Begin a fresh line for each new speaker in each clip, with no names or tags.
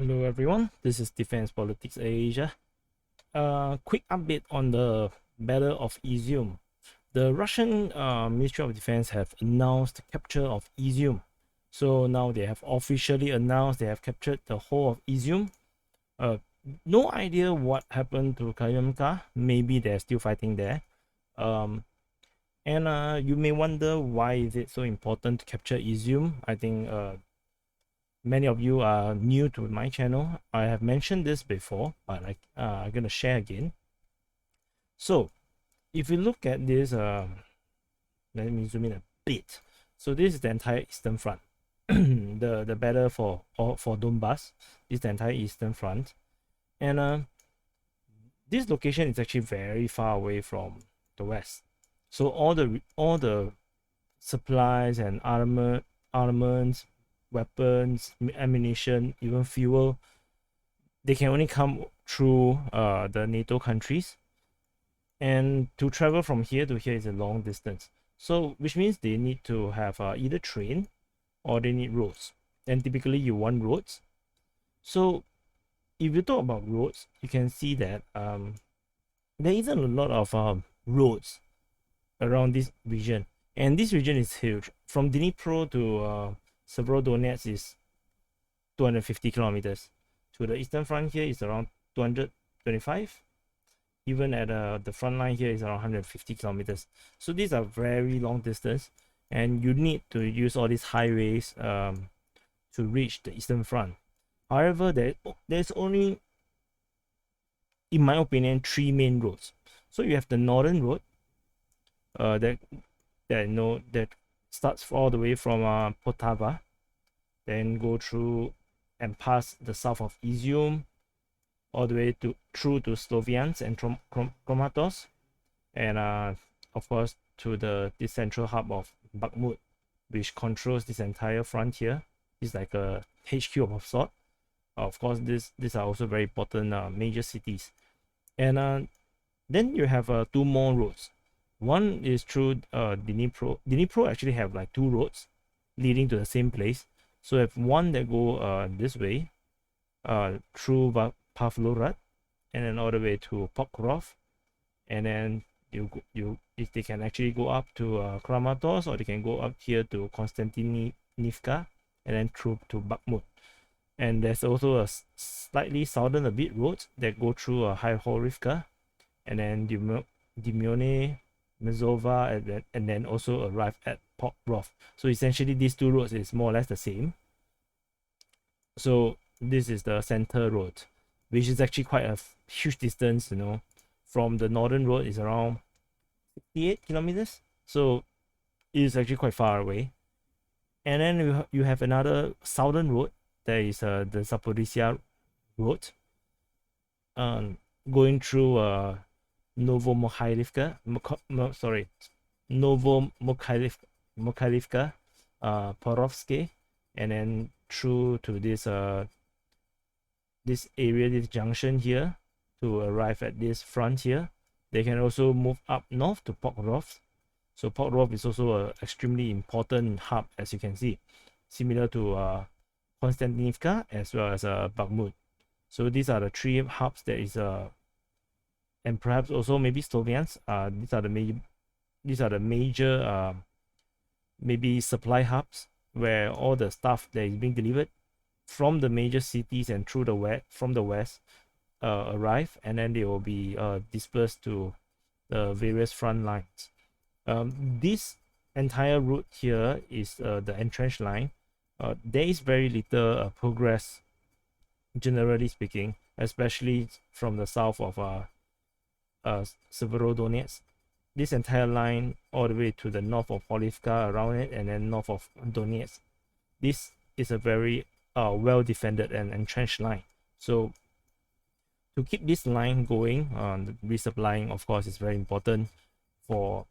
Hello everyone, this is Defense Politics Asia. Quick update on the Battle of Izium. The Russian Ministry of Defense have announced the capture of Izium. So now they have officially announced they have captured the whole of Izium. Uh, no idea what happened to Kayamka. Maybe they're still fighting there. Um, and you may wonder why is it so important to capture Izium. I think many of you are new to my channel. I have mentioned this before, but I'm gonna share again. So if you look at this, let me zoom in a bit. So this is the entire Eastern Front. the battle for Donbass is the entire Eastern Front, and this location is actually very far away from the West. So all the supplies and armaments, weapons, ammunition, even fuel, they can only come through the NATO countries. And to travel from here to here is a long distance. So which means they need to have either train or they need roads. And typically you want roads. So if you talk about roads, you can see that there isn't a lot of roads around this region. And this region is huge. From Dnipro to Severodonetsk is 250 kilometers. To the eastern front here is around 225. Even at the front line here is around 150 kilometers. So these are very long distance, and you need to use all these highways to reach the eastern front. However, there's only, in my opinion, three main roads. So you have the northern road, that starts all the way from Poltava, then go through and pass the south of Izium, all the way through to Sloviansk and Kramatorsk, and of course to the central hub of Bakhmut, which controls this entire frontier. It's like a HQ of sort. Of course, these are also very important major cities, and then you have two more roads. One is through Dnipro. Dnipro actually have like two roads leading to the same place. So you have one that go this way, through Pavlorad, and then all the way to Pokrovsk, and then if they can actually go up to Kramatorsk, or they can go up here to Konstantinivka, and then through to Bakhmut. And there's also a slightly southern a bit roads that go through Horivka, and then Dimyone, Mezova, and then also arrive at Pokrovsk. So essentially these two roads is more or less the same. So this is the center road, which is actually quite a huge distance, from the northern road is around 68 kilometers. So it is actually quite far away. And then you have another southern road, that is the Zaporizhia road, going through Novomokhailivka, Novomokhailivka, Porovsky, and then through to this area, this junction here, to arrive at this frontier. They can also move up north to Pokrovsk. So Pokrovsk is also an extremely important hub, as you can see, similar to Konstantinivka as well as Bakhmut. So these are the three hubs that is and perhaps also maybe Sloviansk. These are the major maybe supply hubs where all the stuff that is being delivered from the major cities and through the west arrive, and then they will be dispersed to the various front lines. This entire route here is the entrenched line. There is very little progress, generally speaking, especially from the south of Severodonetsk. This entire line all the way to the north of Polivka around it, and then north of Donetsk. This is a very well defended and entrenched line. So to keep this line going, the resupplying, of course, is very important for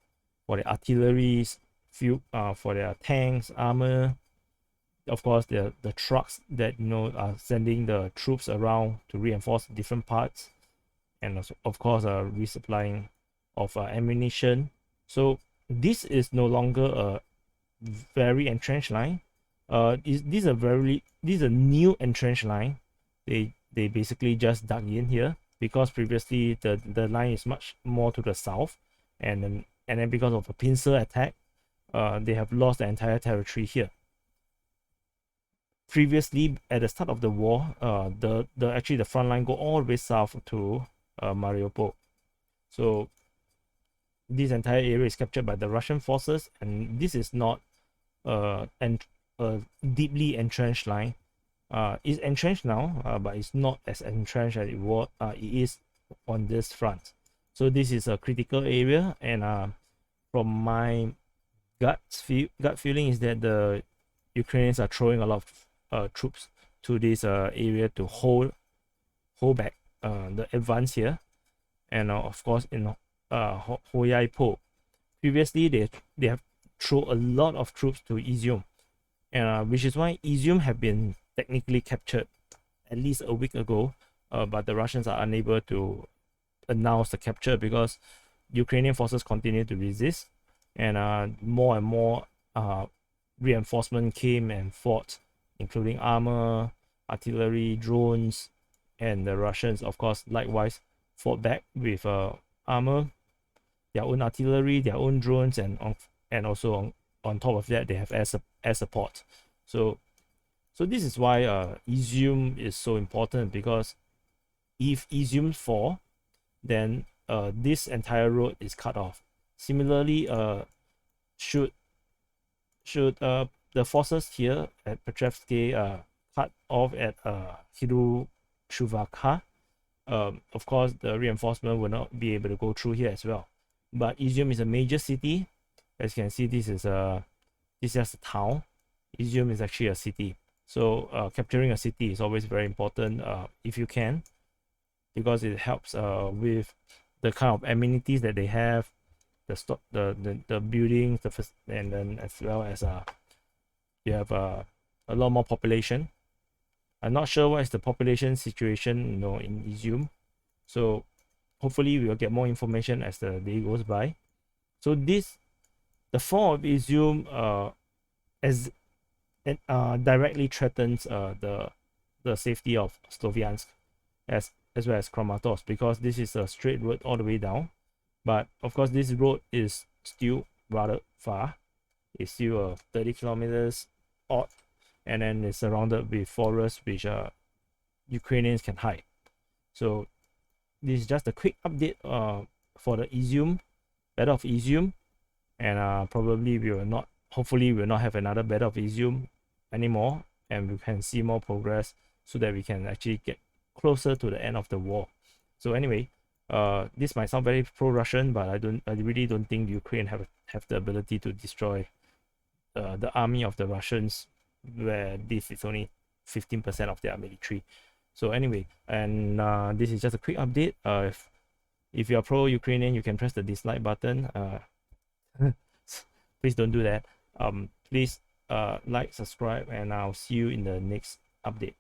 the artillery, for their tanks, armor. Of course, the trucks that are sending the troops around to reinforce different parts, and also, of course, resupplying of ammunition. So this is no longer a very entrenched line. This is a new entrenched line. they basically just dug in here, because previously the line is much more to the south, and then because of a pincer attack, they have lost the entire territory here. Previously, at the start of the war, actually the front line go all the way south to Mariupol. So this entire area is captured by the Russian forces, and this is not a deeply entrenched line. It's entrenched now, but it's not as entrenched as it is on this front. So this is a critical area, and from my gut feeling is that the Ukrainians are throwing a lot of troops to this area to hold back the advance here. And of course, in Hoyaipo, previously they have thrown a lot of troops to Izium, and which is why Izium have been technically captured at least a week ago, but the Russians are unable to announce the capture because Ukrainian forces continue to resist, and more and more reinforcement came and fought, including armor, artillery, drones, and the Russians, of course, likewise fought back with armor, their own artillery, their own drones, and also on top of that, they have air support. So this is why Izium is so important, because if Izium fall, then this entire road is cut off. Similarly, should the forces here at Petrevsky cut off at Hirushuvaka, of course the reinforcement will not be able to go through here as well. But Izium is a major city. As you can see, this is just a town. Izium is actually a city. So capturing a city is always very important if you can, because it helps with the kind of amenities that they have, the buildings, and then as well as you have a lot more population. I'm not sure what is the population situation, in Izium. So hopefully we will get more information as the day goes by. So the fall of Izium directly threatens the safety of Sloviansk as well as Kramatorsk, because this is a straight road all the way down. But of course, this road is still rather far. It's still 30 kilometers odd, and then it's surrounded with forests which Ukrainians can hide. So this is just a quick update for the Izium, Battle of Izium, and probably hopefully we will not have another Battle of Izium anymore, and we can see more progress so that we can actually get closer to the end of the war. So anyway, this might sound very pro-Russian, but I really don't think Ukraine have the ability to destroy the army of the Russians, where this is only 15% of their military. So anyway, and this is just a quick update. If you are pro-Ukrainian, you can press the dislike button. Please don't do that. Please like, subscribe, and I'll see you in the next update.